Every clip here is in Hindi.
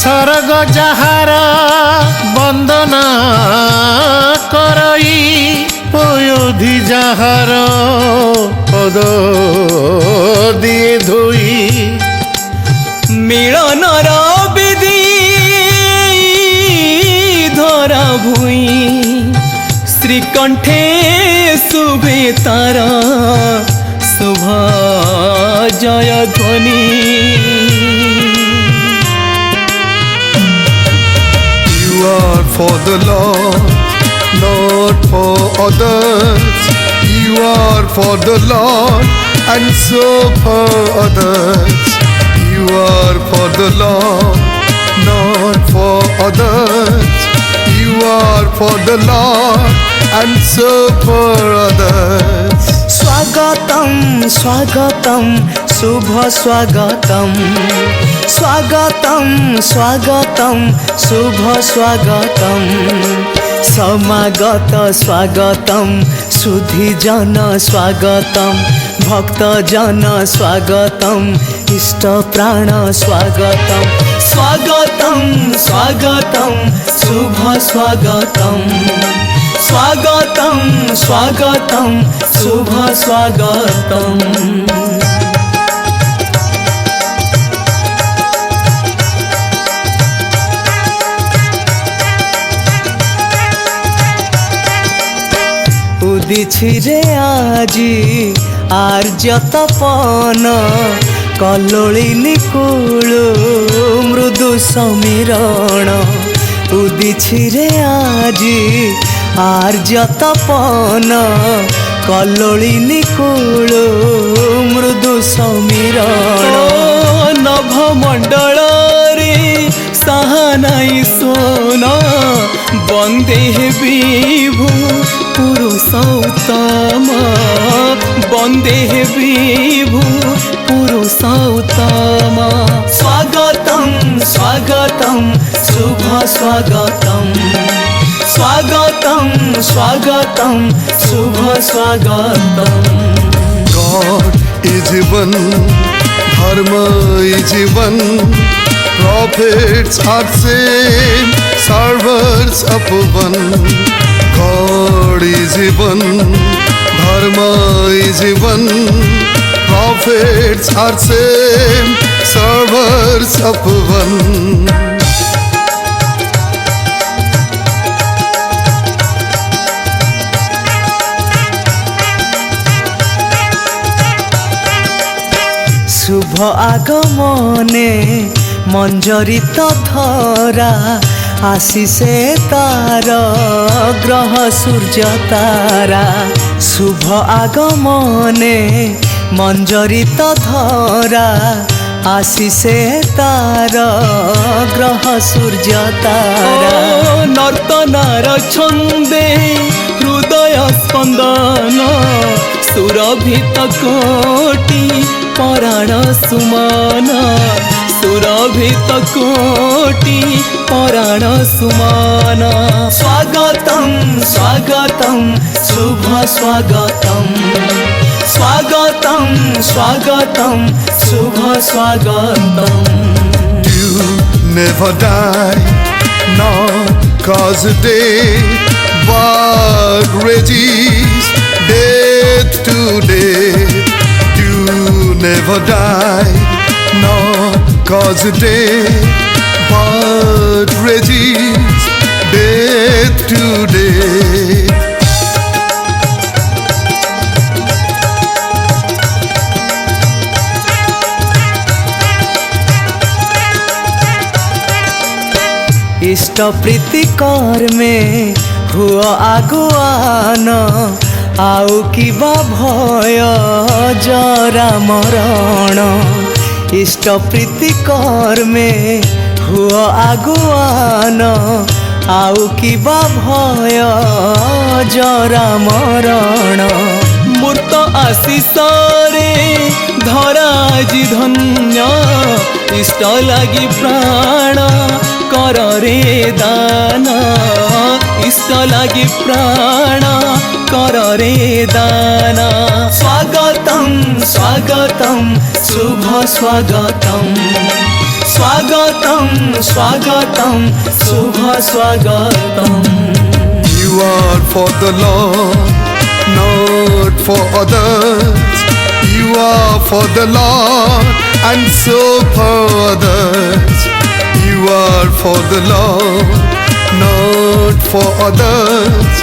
सरग जहार वंदना करई पयोधि जहार पद दिए धोई मिलनर विधि धरा भुई श्रीकंठे शुभे तार शुभ जय ध्वनि You are for the Lord, not for others. You are for the Lord and so for others. You are for the Lord, not for others. You are for the Lord and so for others. स्वागतम स्वागतम शुभ स्वागतम स्वागतम स्वागतम शुभ स्वागतम समागत स्वागतम सुधी जन स्वागतम भक्त जन स्वागतम इष्ट प्राण स्वागतम स्वागतम स्वागतम शुभ स्वागतम स्वागतम स्वागतम शुभ स्वागतम उदिछिरे आजी आर्य तपन कलोली निकुळु मृदु समीरण उदिछिरे आजी आर्य तपन कलोली निकुळु मृदु समीरण नभ मंडल रे सहानाई सोन वंदे विभु पुरुषोत्तम वंदे विभु पुरुषोत्तम स्वागतम स्वागतम शुभ स्वागतम स्वागतम स्वागतम शुभ स्वागतम God is one, Dharma is one, prophets are same, servers of one. God is one, Dharma is one, prophets are same, servers of one. शुभ आगमने मंजरित धरा आशीषे तार ग्रह सूर्य तारा शुभ आगमने मंजरित धरा आशीषे तार ग्रह सूर्य तारा नर्तनार छंदे हृदय स्पंदन सुरभित कोटि पराण सुमन सुरभित कोटि पराण सुमन स्वागतम स्वागतम शुभ स्वागतम स्वागतम स्वागतम शुभ स्वागतम You never die, nor cause a day, but resist death to death. You never die, nor cause a day, but resist death to death. इष्ट प्रीति कर में हुआ आगुआन आउ कि भय जरा मरण इष्ट प्रीति कर में हुआ आगुआन आउ कि भय जरा मरण मूर्त आशीष रे धरा जी धन्य इष्ट लगी प्राण कर रे दान इष्ट लगी प्राण कर रे दान स्वागतम स्वागतम शुभ स्वागतम स्वागतम स्वागतम स्वागतम शुभ स्वागतम You are for the Lord, not for others. You are for the Lord, and so for others. You are for the Lord, not for others.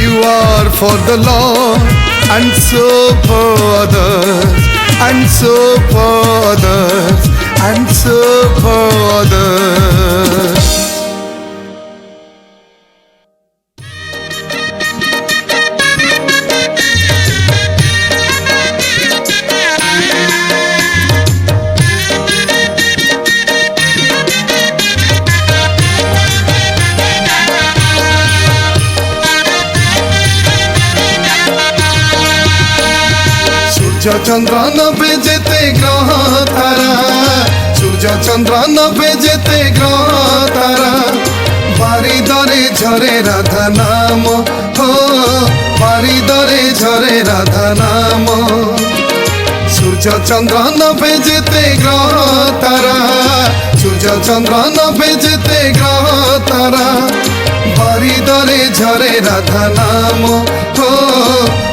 You are for the Lord, and so for others, and so for others, and so for others. সূর্য চন্দ্র নবে যেতে গ্রহ তারা, সূর্য চন্দ্র নবে যেতে গ্রহ তারা, বাড়ি দরে ঝরে রাধা নাম, হো বাড়ি দরে ঝরে রাধা নাম। সূর্য চন্দ্র নবে যেতে গ্রহ তারা, সূর্য চন্দ্র নবে যেতে গ্রহ তারা, বাড়ি দরে ঝরে রাধা নাম, হো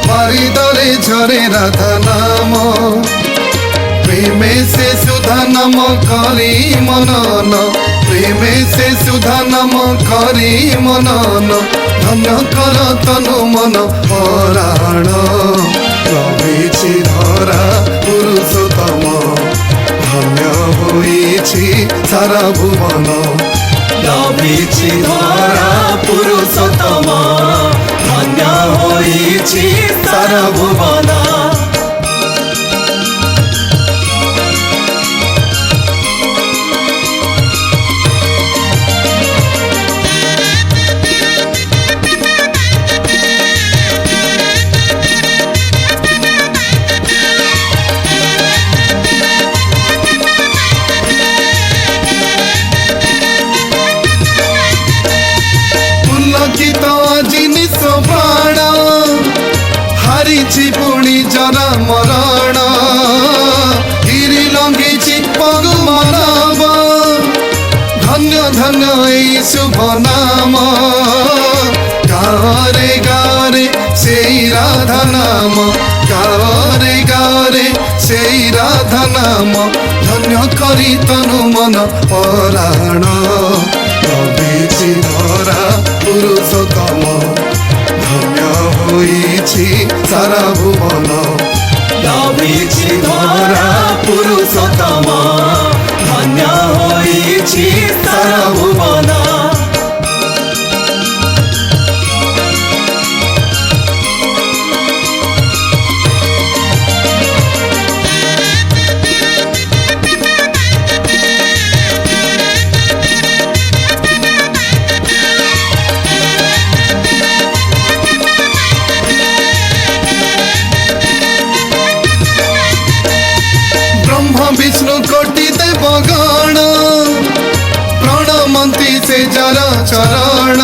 বাড়ি দরে ঝরে রাধা নাম। প্রেমে সে সুধা নাম করি মনন, প্রেমে সে সুধা নাম করি মনন, ধন্য কর তনু মন পরাণ। রবিছি ধরা পুরুষোত্তম, ধন্য হইছি সারা ভুবন। লভিছি ধরা পুরুষোত্তম, ধন্য হইছি সারা ভুবন। পুলকিত জিনিস প্রাণ, হারিছি পুଣି জরা মরণ, গিরি লঙ্ঘিছি পগু মানব, ধন্য ধন্য এই শুভ নাম। গারে গারে সেই রাধা নাম, গারে গারে সেই রাধা নাম, ধন্য করি তনু মন পরাণ। রবিছি ধরা পুরুষোত্তম, ধন্য হইছি সারা ভুবন। লভিছি ধরা পুরুষোত্তম, ধন্য হইছি সারা ভুবন। বিষ্ণু কোটি দেবগণ, প্রণমন্তি ସେ ଯାର ଚରଣ,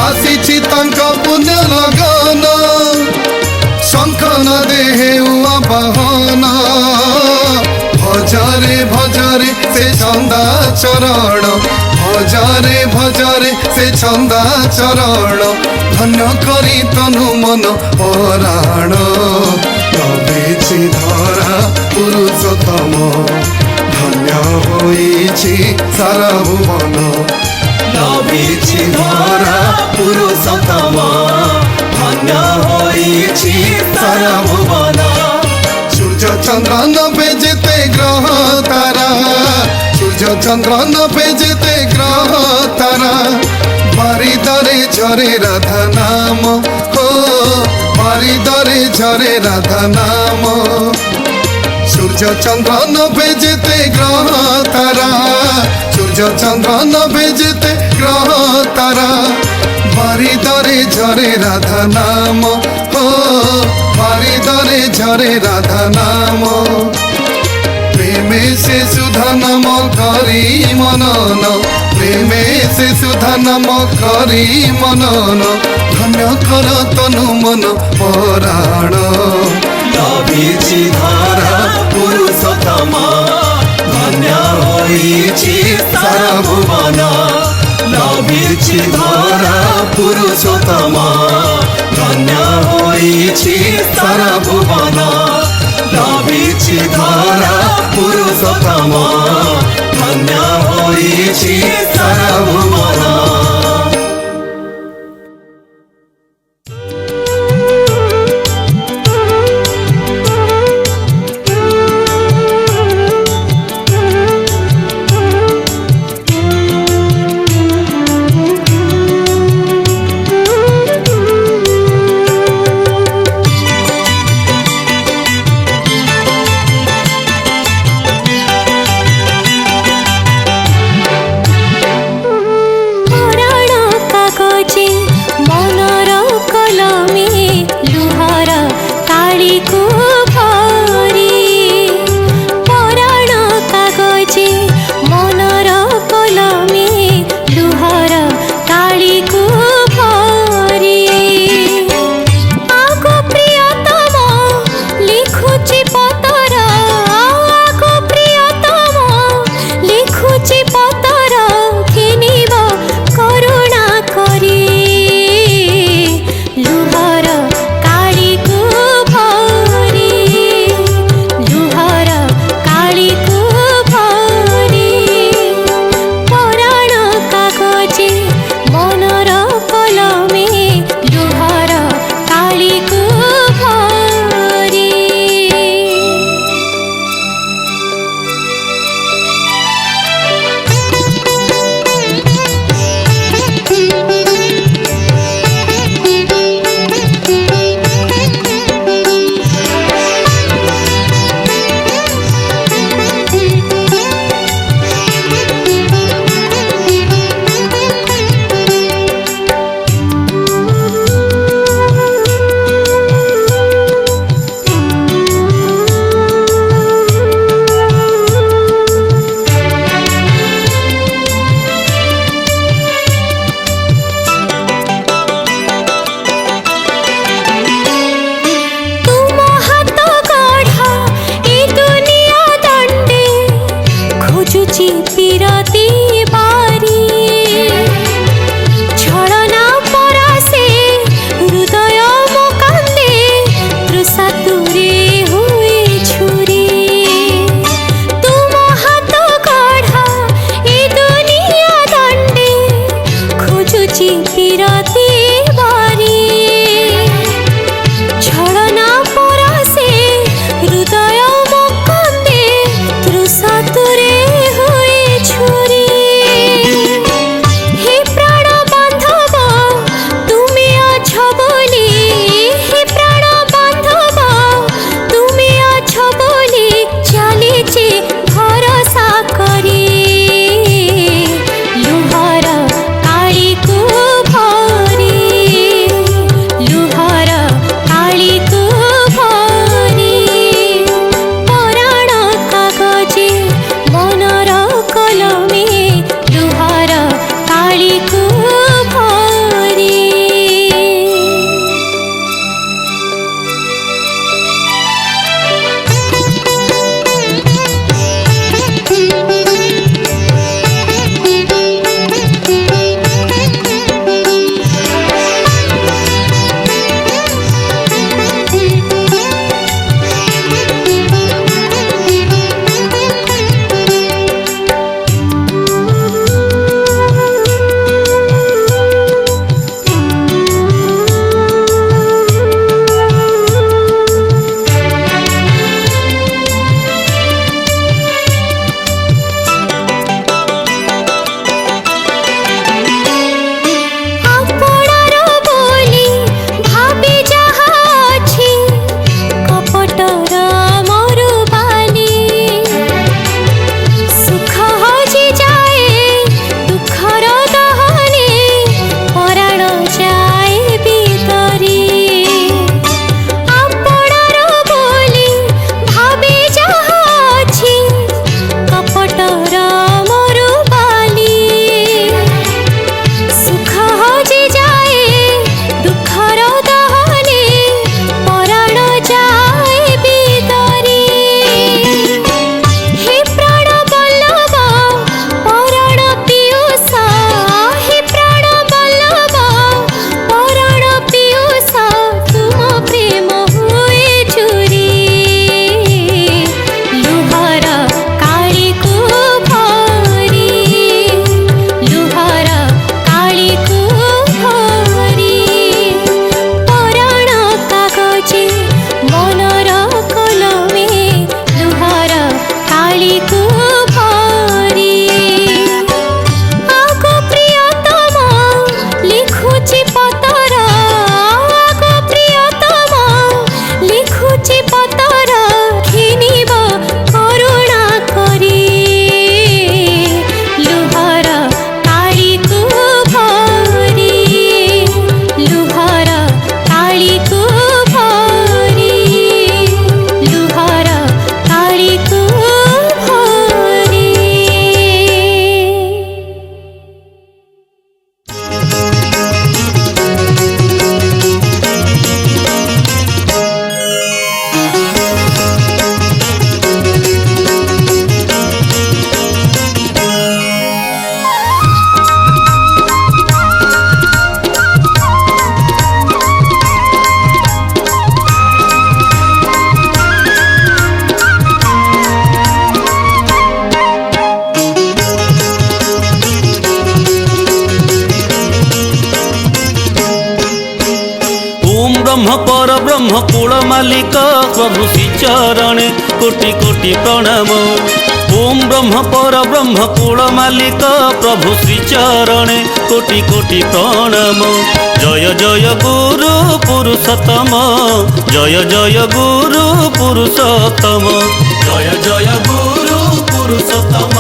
ଆସିଛି ତାଙ୍କ ପୁଣ୍ୟ লগନ, ଶଙ୍ଖନ ଦେହେ ଆବାହନ, ଭଜରେ ଭଜରେ ସେ ଛନ୍ଦା ଚରଣ, ଭଜରେ ଭଜରେ ସେ ଛନ୍ଦା ଚରଣ, ଧନ୍ୟ କରି ତନୁ ମନ ପରାଣ। ରବିଛି ଧରା পুরুষোত্তম, ধন্য হইছি সারা ভুবন। লভিছি ধরা পুরুষোত্তম, ধন্য হইছি সারা ভুবন। সূর্য চন্দ্র নবে যেতে গ্রহ তারা, সূর্য চন্দ্র নবে যেতে গ্রহ তারা, বাড়ি দরে ঝরে রাধা নাম, হো বাড়ি দরে ঝরে রাধা নাম। সূর্য চন্দ্র নবে যেতে গ্রহ তারা, সূর্য চন্দ্র নবে যেতে গ্রহ তারা, বাড়ি দরে ঝরে রাধা নাম, হো বাড়ি দরে ঝরে রাধা নাম। প্রেমে সে সুধা নাম করি মনন, প্রেমে সে সুধা নাম করি মনন, ধন্য কর তনু মন পরাণ। লভিছি ধরা পুরুষোত্তম, ধন্য ହୋଇଛି ସାରା ଭୁବନ ଲଭିଛି ଧରା ପୁରୁଷୋତ୍ତମ ଧନ୍ୟ ହୋଇଛି ସାରା ଭୁବନ ଲଭିଛି ଧରା ପୁରୁଷୋତ୍ତମ ଧନ୍ୟ ହୋଇଛି ସାରା ଭୁବନ ब्रह्म पर ब्रह्म कूल मालिक प्रभु श्री चरणे कोटि कोटि प्रणाम। ओम ब्रह्म पर ब्रह्म कूल मालिक प्रभु श्री चरणे कोटि कोटि प्रणाम। जय जय गुरु पुरुषोत्तम, जय जय गुरु पुरुषोत्तम, जय जय गुरु पुरुषोत्तम,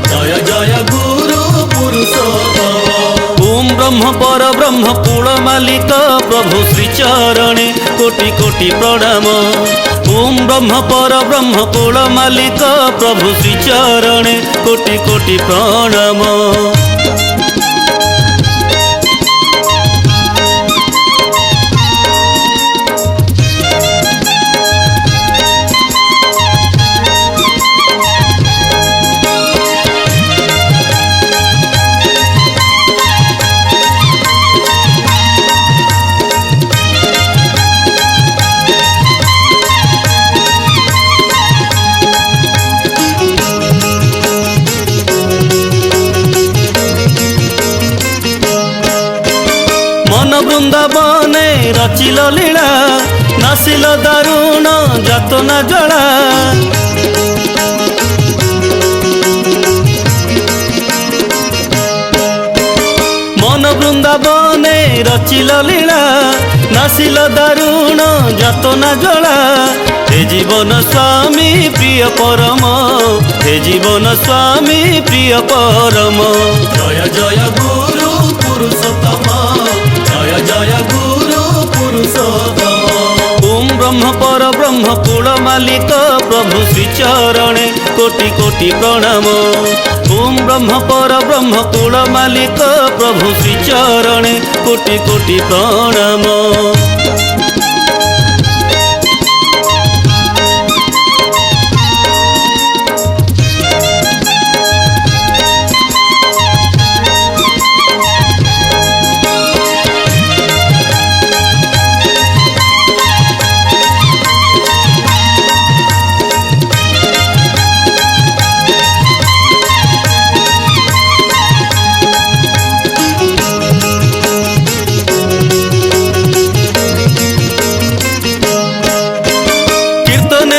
जय जय गुरु पुरुषोत्तम। ओम ब्रह्म पर ब्रह्म कूल मालिक प्रभु श्री चरणे कोटि कोटि प्रणाम। ओम ब्रह्म पर ब्रह्म कूल मालिक प्रभु श्री चरणे कोटि कोटि प्रणाम। मन वृंदावने रचिल लीला, नासिल दारुण जातना जड़ा। मन वृंदावने रचिल लीला, नासिल दारुण जातना जड़ा। हे जीवन स्वामी प्रिय परम, हे जीवन स्वामी प्रिय परम। जय जय गुरु पुरुषोत्तम, जय जय गुरु पुरुषोत्तम। ओम ब्रह्म पर ब्रह्म कूल मालिक प्रभु श्री चरणे कोटि कोटि प्रणाम। ओम ब्रह्म पर ब्रह्म कूल मालिक प्रभु श्री चरणे कोटि कोटि प्रणाम।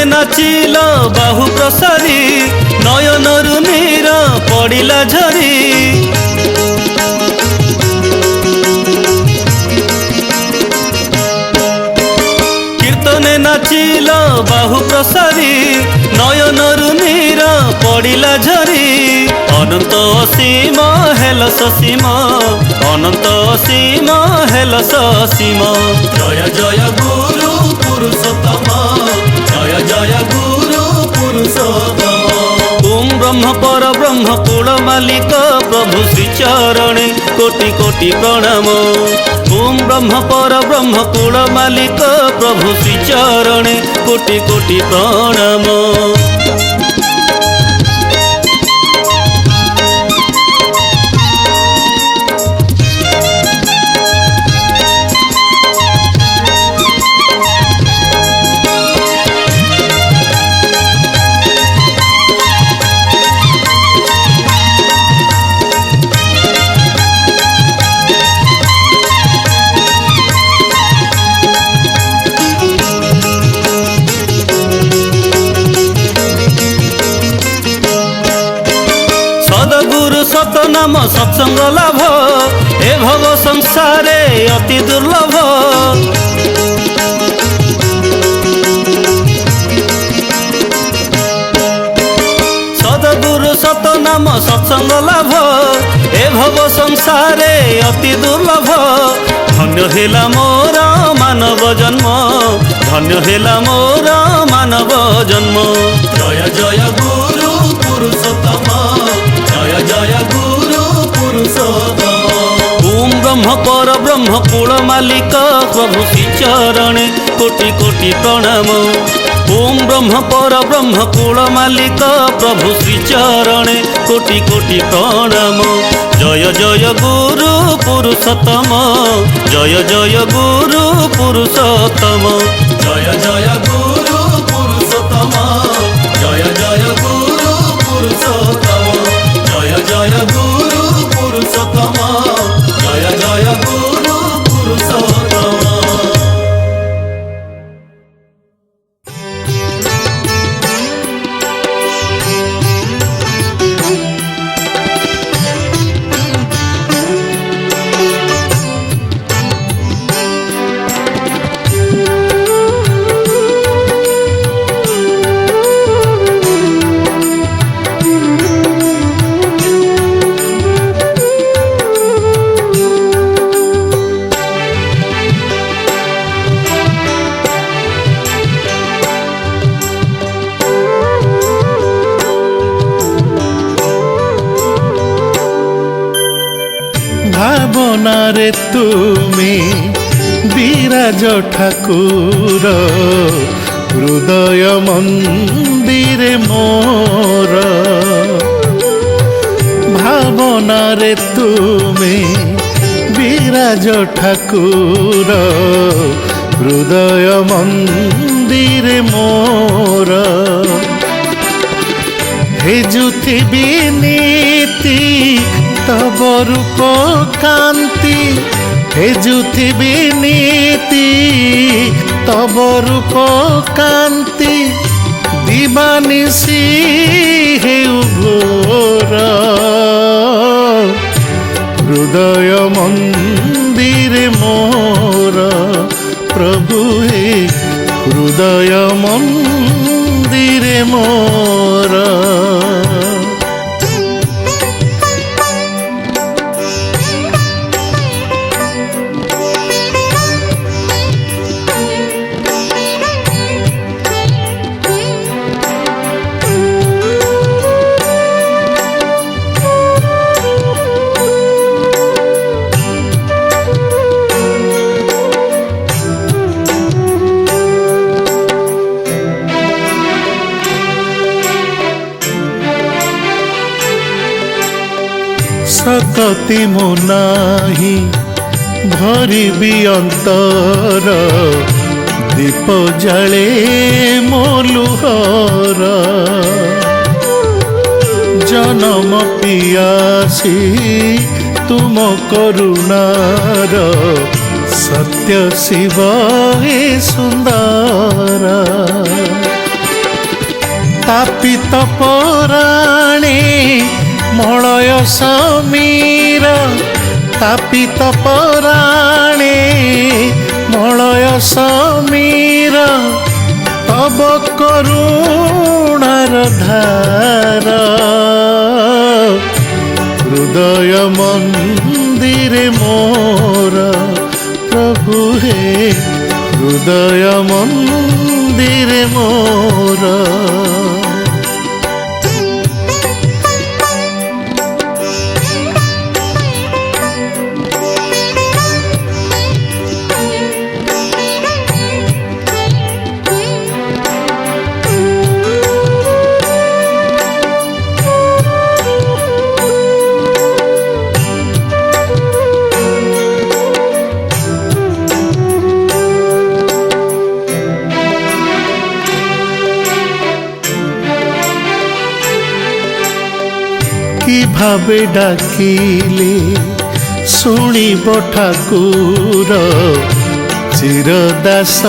नाचिल बाहु प्रसारी, नयनरु नीर पड़िला झरी। कीर्तने नाचिल बाहु प्रसारी, नयनरु नीर पड़िला झरी। अनंत असीम हेल ससीम, अनंत असीम हेल ससीम। जय जय गुरु पुरुषोत्तम, जय जय गुरु पुरुषोत्तम। ओम ब्रह्म पर ब्रह्म कूल मालिक प्रभु श्री चरणे कोटि कोटि प्रणाम। ओम ब्रह्म पर ब्रह्म कूल मालिक प्रभु श्री चरणे कोटि कोटि प्रणाम। सतनाम सत्संग लाभ, ए भव संसारे अति दुर्लभ। सदगुरु सतनाम सत्संग लाभ, ए भव संसारे अति दुर्लभ। धन्य हेला मोर मानव जन्म, धन्य हेला मोर मानव जन्म। जय जय गुरु पुरुषोत्तम, जय जय गुरु पुरुषोत्तम। ओम ब्रह्म पर ब्रह्म कूल मालिक प्रभु श्री चरणे कोटि कोटि प्रणाम। ओम ब्रह्म पर ब्रह्म कूल मालिक प्रभु श्री चरणे कोटि कोटि प्रणाम। जय जय गुरु पुरुषोत्तम, जय जय गुरु पुरुषोत्तम, जय जय गुरु पुरुषोत्तम, जय जय गुरु पुरुषोत्तम, जय जय गुरु पुरुषोत्तम, जय जय गुरु पुरुषोत्तम। ଭାବନାରେ ତୁମେ ବିରାଜ ଠାକୁର ହୃଦୟ ମନ୍ଦିରେ ମୋର ଭାବନାରେ ତୁମେ ବିରାଜ ଠାକୁର ହୃଦୟ ମନ୍ଦିରେ ମୋର ହେଜୁଥିବି ନୀତି ତବ ରୂପ କାନ୍ତି ହେଜୁଥିବି ନୀତି ତବ ରୂପ କାନ୍ତି ଦିବାନିଶି ହେଉ ଘୋର ହୃଦୟ ମନ୍ଦିରେ ମୋର ପ୍ରଭୁ ହେ ହୃଦୟ ମନ୍ଦିରେ ମୋର सकति मो नाही भरिबी अंतर दीप जले मो लुहर जन्म पियासी तुम करुणार सत्य शिव हे सुंदर तापित पराणे मलय समीर तापित पराणे मलय समीर तब करुणार धार हृदय मंदिरे मोर प्रभु हे हृदय मंदिरे मोर कि भावे डाकिले शुणिब ठाकुर चिरदास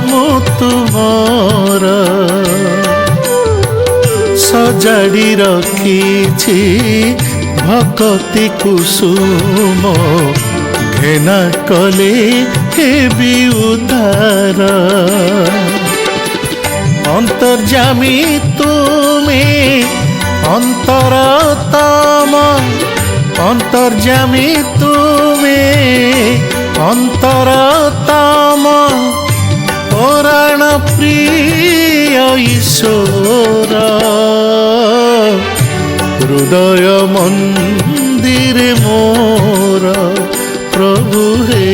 मु तुमर सजाड़ी रखिछि भक्ति कुसुम घेना कले हेबी उद्धार अंतर्जामी तुमे अंतरतम अंतर्जामी तुमे अंतरतम पुराण प्रिय ईश्वर हृदय मंदिरे मोर प्रभु हे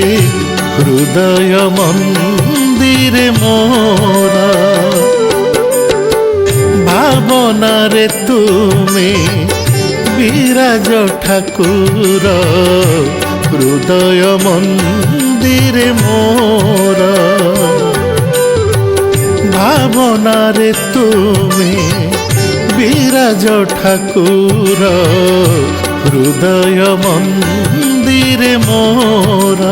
हृदय मंदिरे मोर भावनारे तुमे विराज ठाकुर हृदय मंदिरे मोर भावनारे तुमे विराज ठाकुर हृदय मंदिरे मोर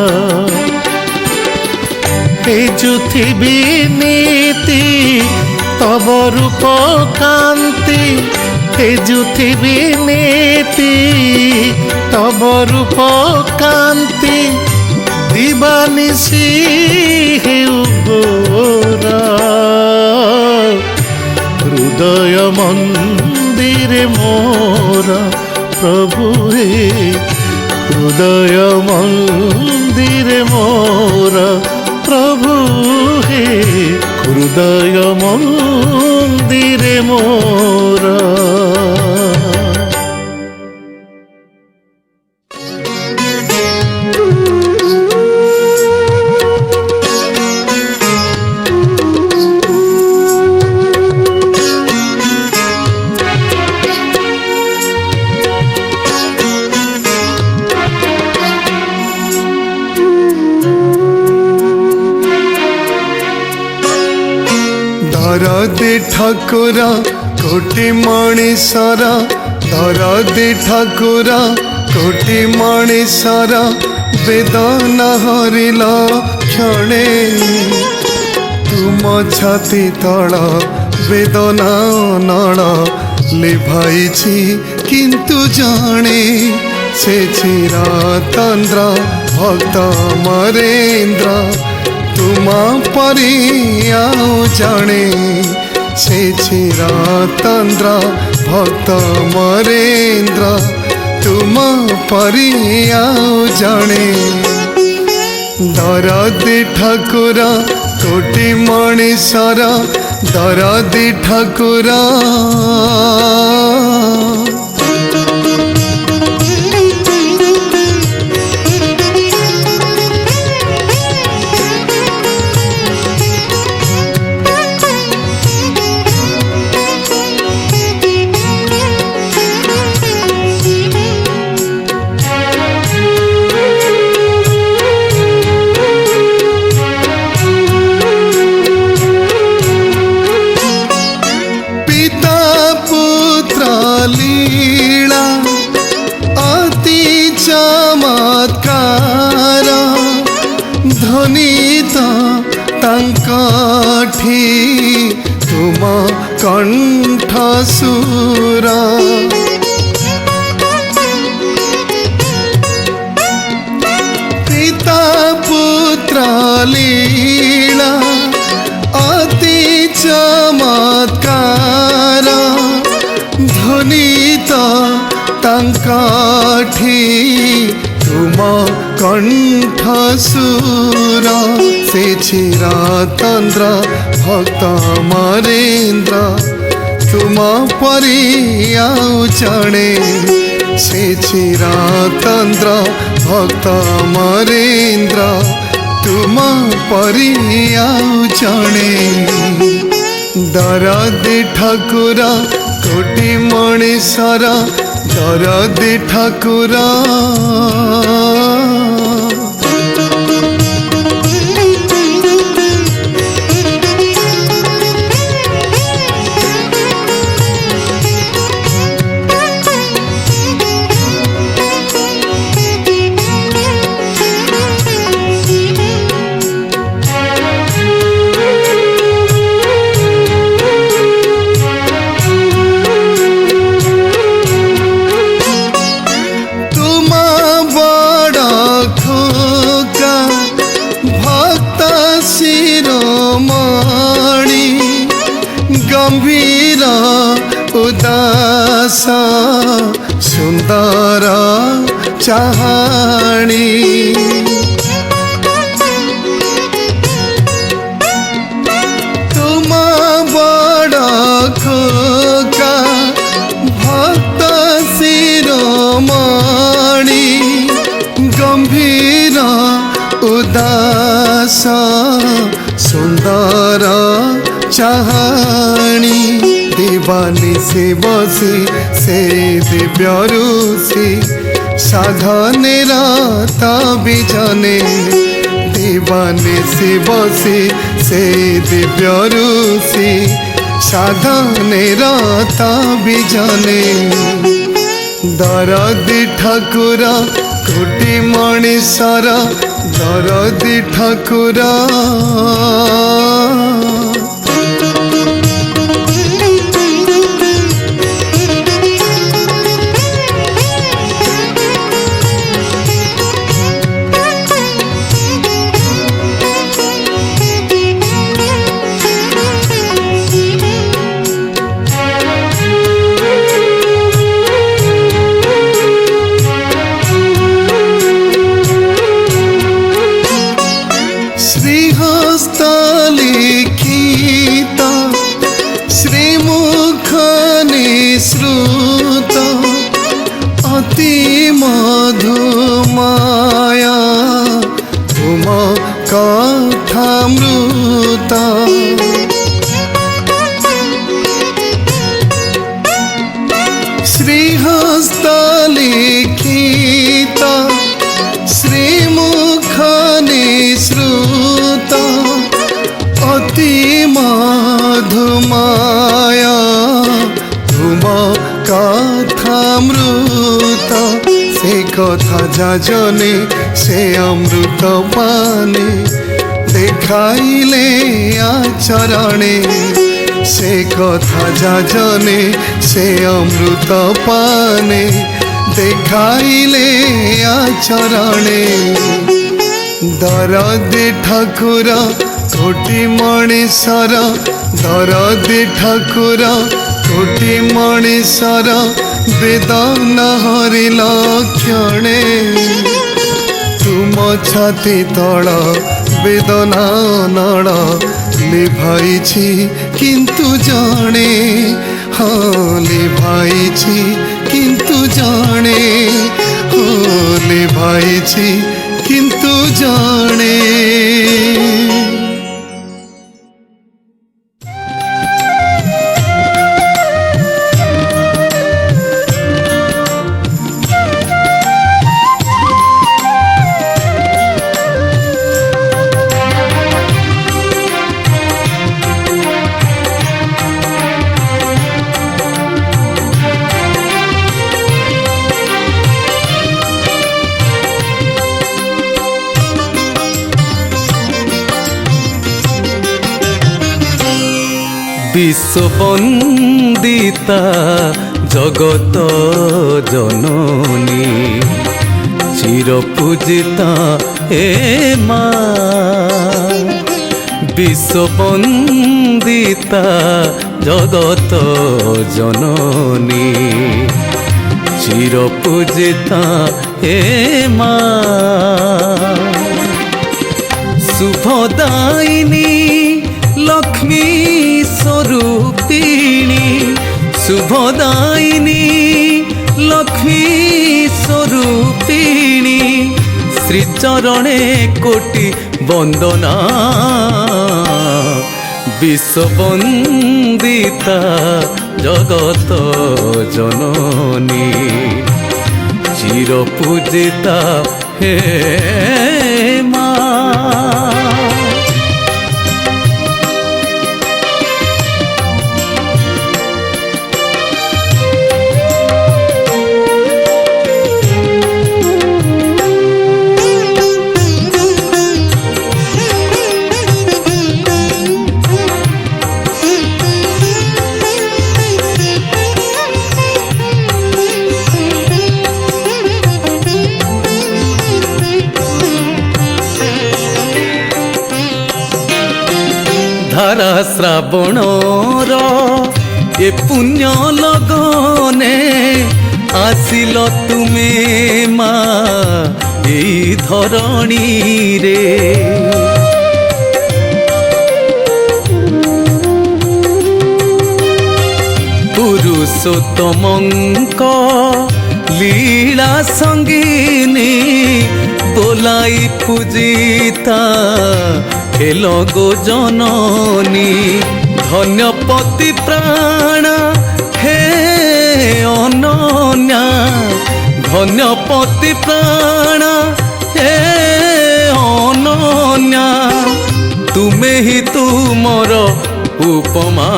हेजुथिबी नीति तब रूप कांति हेजुथिबी नीति तब रूप कांति दिवानिशी हेउ घोर हृदय मंदिरे मोर प्रभु हे हृदय मंदिरे मोर प्रभु हे हृदय मंदिरे मोर दरदी ठाकुर कोटि मणिषर दरदी ठाकुर कोटि मणिषर वेदना हरिल क्षणे तुम छाती तल वेदना नल लिभाइछि किंतु जाने से चिरतंद्र भक्त मरेन्द्र तुम परि आउ जाने से चिरतंद्र भक्त मरेन्द्र तुम परि आउ जाने दरदी ठाकुर कोटि मणिषर दरदी ठाकुर लीला अति चमत्कार ध्वनित तांकठी तुम कंठ सुर पिता पुत्र लीला अति चमत्कार ध्वनित तांकठी तुम कंठ सुर से चिरतंद्र भक्त मरेन्द्र तुम परि आउ जाने से चिरतंद्र भक्त मरेन्द्र तुम परि आउ जाने दरदी ठाकुर कोटि मणिषर दरदी ठाकुर गंभीर उदास सुंदर चाहाणी तुम बड़ खोका भक्त शिरोमणि गंभीर उदास सुंदर चाहाणी दीवानी से बसी से दिव्य ऋषि साधने रात बिजने दीवानी से बसी से दिव्य ऋषि साधने रात बिजने दरदी ठाकुर कोटि मणिषर दरदी ठाकुर श्रीहस्त लिखि কথা যাজনে সে অমৃত পানে দেখাইলে আচরণে সে কথা যাজনে সে অমৃত পানে দেখাইলে আচরণে দরদি ঠাকুর কোটি মଣିষর দরদি ঠাকুর কোটি মଣିষর বেদন হরিল ক্ষণে তুম ছাতি তଳ বেদনা নଳ লিভাইছি কিন্তু জଣେ ହଁ লিভাইছি কিন্তু জଣେ ହଁ লিভাইছি কিন্তু জଣେ বিশ্ববন্দিতা জগত জননী চিরপূজিতা হে মা বিশ্ববন্দিতা জগত জননী চিরপূজিতা হে মা শুভদায়িনী লক্ষ্মী স্বরূপিণী শুভদায়িনী লক্ষ্মী স্বরূপিণী শ্রীচরণে কোটি বন্দনা বিশ্ববন্দিতা জগত জননী চিরপূজিতা হে মা ধারা শ্রাবণর এ পুণ্য লগনে আসিল তুমে মা এই ধরণী রে পুরুষোত্তমঙ্ক লীলা সঙ্গিনী ବୋଲାଇ ପୂଜିତା ହେଲ ଗୋ ଜନନୀ ଧନ୍ୟପତି ପ୍ରାଣ ହେ ଅନନ୍ୟା ଧନ୍ୟପତି ପ୍ରାଣ ହେ ଅନନ୍ୟା ତୁମେ ହିଁ ତୁମର ଉପମା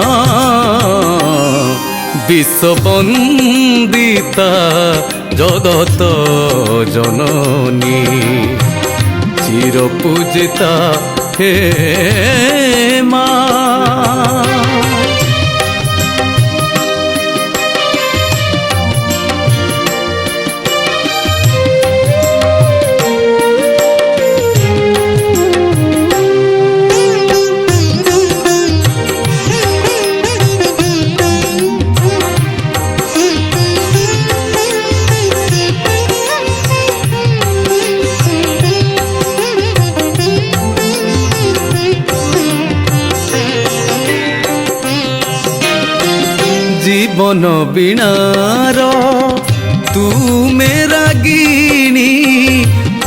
বিশ্ববন্দিতা জগত জননী চিরপূজিতা হে মা জীবন বীণার তুমে রাগিণী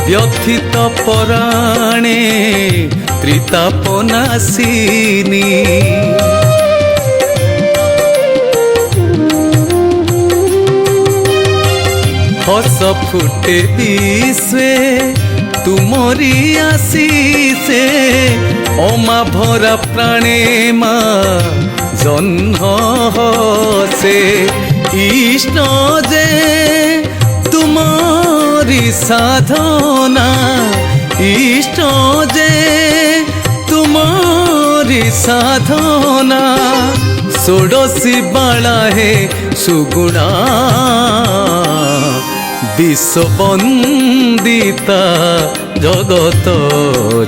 ব্যথিত পরাণে ত্রিতাপনাশিনী হস ফুটে বিশ্বে তুমরি আশিসে অমা ভরা প্রাণে মা জন্ম হসে ইষ্ট যে তুমর तुमरी साधना इष्ट जे तुमरी साधना षोडशी बाला हे सुगुणा विश्ववंदिता जगत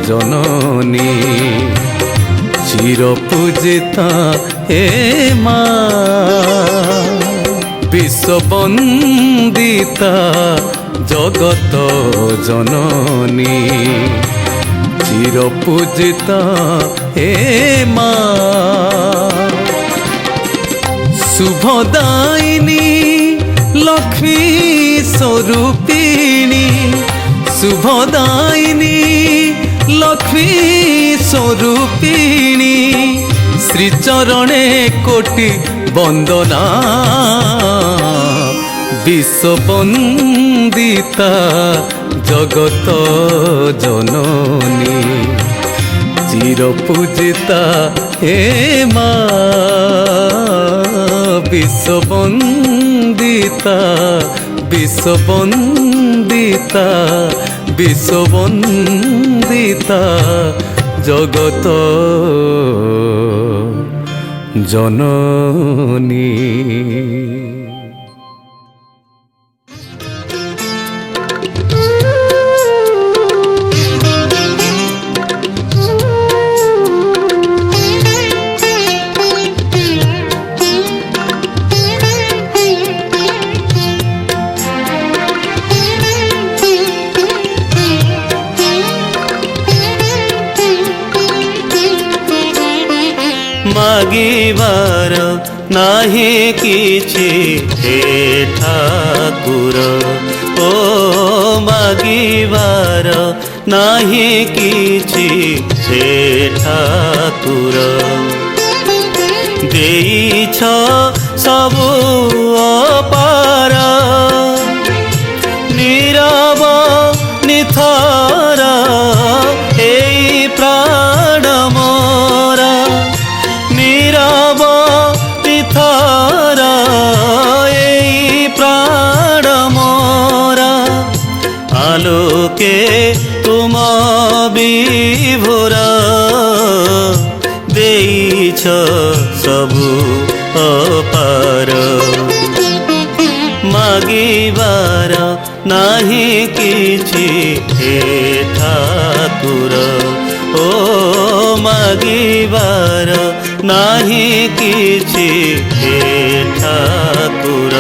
जननी चिरपूजिता हे माँ विश्ववंदिता जगत जननी चिरपूजिता हे माँ शुभदायिनी लक्ष्मी स्वरूपिणी शुभदायिनी लक्ष्मी स्वरूपिणी श्रीचरणे कोटि वंदना विश्ववंदिता जगत जननी चिरपूजिता हे माँ विश्ववंदिता विश्ववंदिता विश्ववंदिता जगत जननी। मागिबार नाही किछि हे ठाकुर ओ मागिबार नाही किछि हे ठाकुर देइछ सबु अपार नीरव निथर एई प्राण मोरा नीरव निथर एई प्राण मोरा आलोके तुम विभोर देइछ सबु अपार मागिबार नाही किछि हे ठाकुर ओ मागिबार नाही किछि हे ठाकुर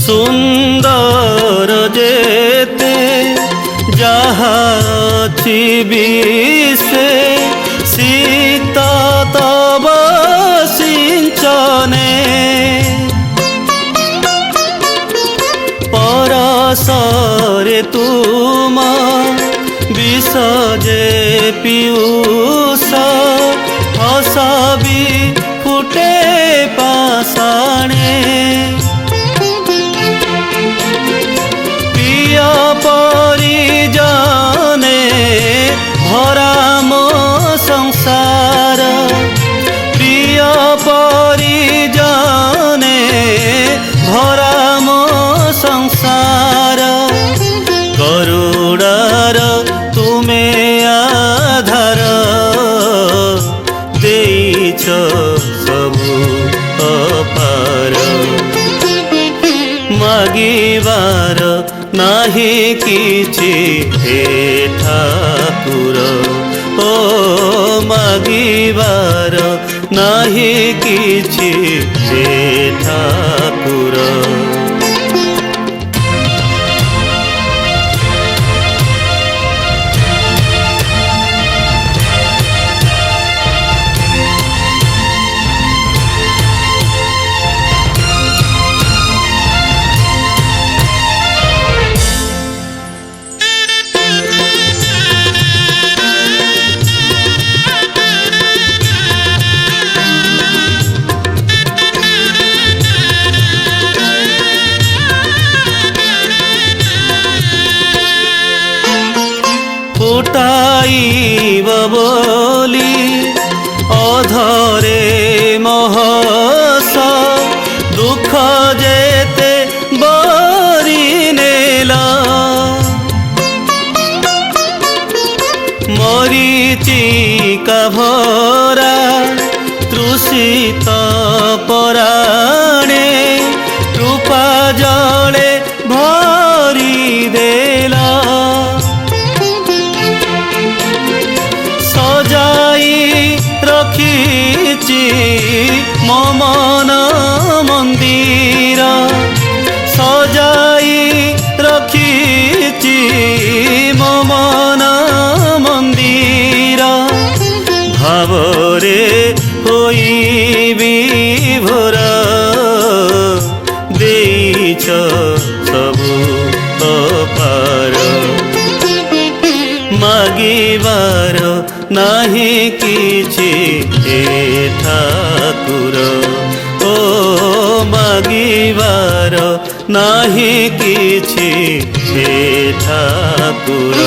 सुंदर जेते जहा से सीता तब सिंचने परसरे तुम विसजे पीयूष हसबी फुटे पाषाणे परिजने भरा मो संसार प्रिय परिजने भरा मो संसार करुणार तुमे आधार देइछ सबु अपार मागिबार नाही किछि हे ठाकुर ओ मागिबार नाही किछि हे ठाकुर কটাইব বলি অধরে মহস দুঃখ যেতে বরি নেলা মরিচিকা ভরা তৃষিত পরাণে কৃপা জলে ভরি দেলা সজাই রখিছি মমন মন্দির সজাই রখিছি মমন মন্দির ভাবরে হই বিভোর ଦେଇଛ ସବୁ ଅପାର ମାଗିବାର ନାହିଁ କିଛି ହେ ଠାକୁର ଓ ମାଗିବାର ନାହିଁ କିଛି ହେ ଠାକୁର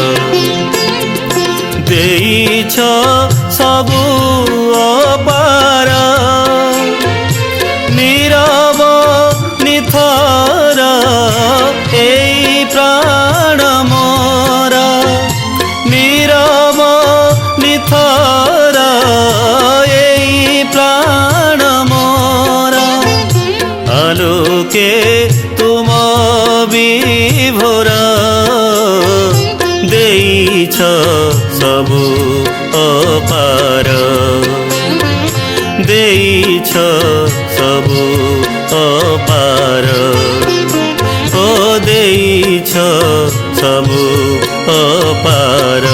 ଦେଇଛ ସବୁ ଅପାର নীরব নিথর এই প্রাণ মোরা নীরব নিথর এই প্রাণ মোরা আলোকে তুম বিভোর ଦେଇଛ ସବୁ ଅପାର ଦେଇଛ ସବୁ ଅପାର ଓ ଦେଇଛ ସବୁ ଅପାର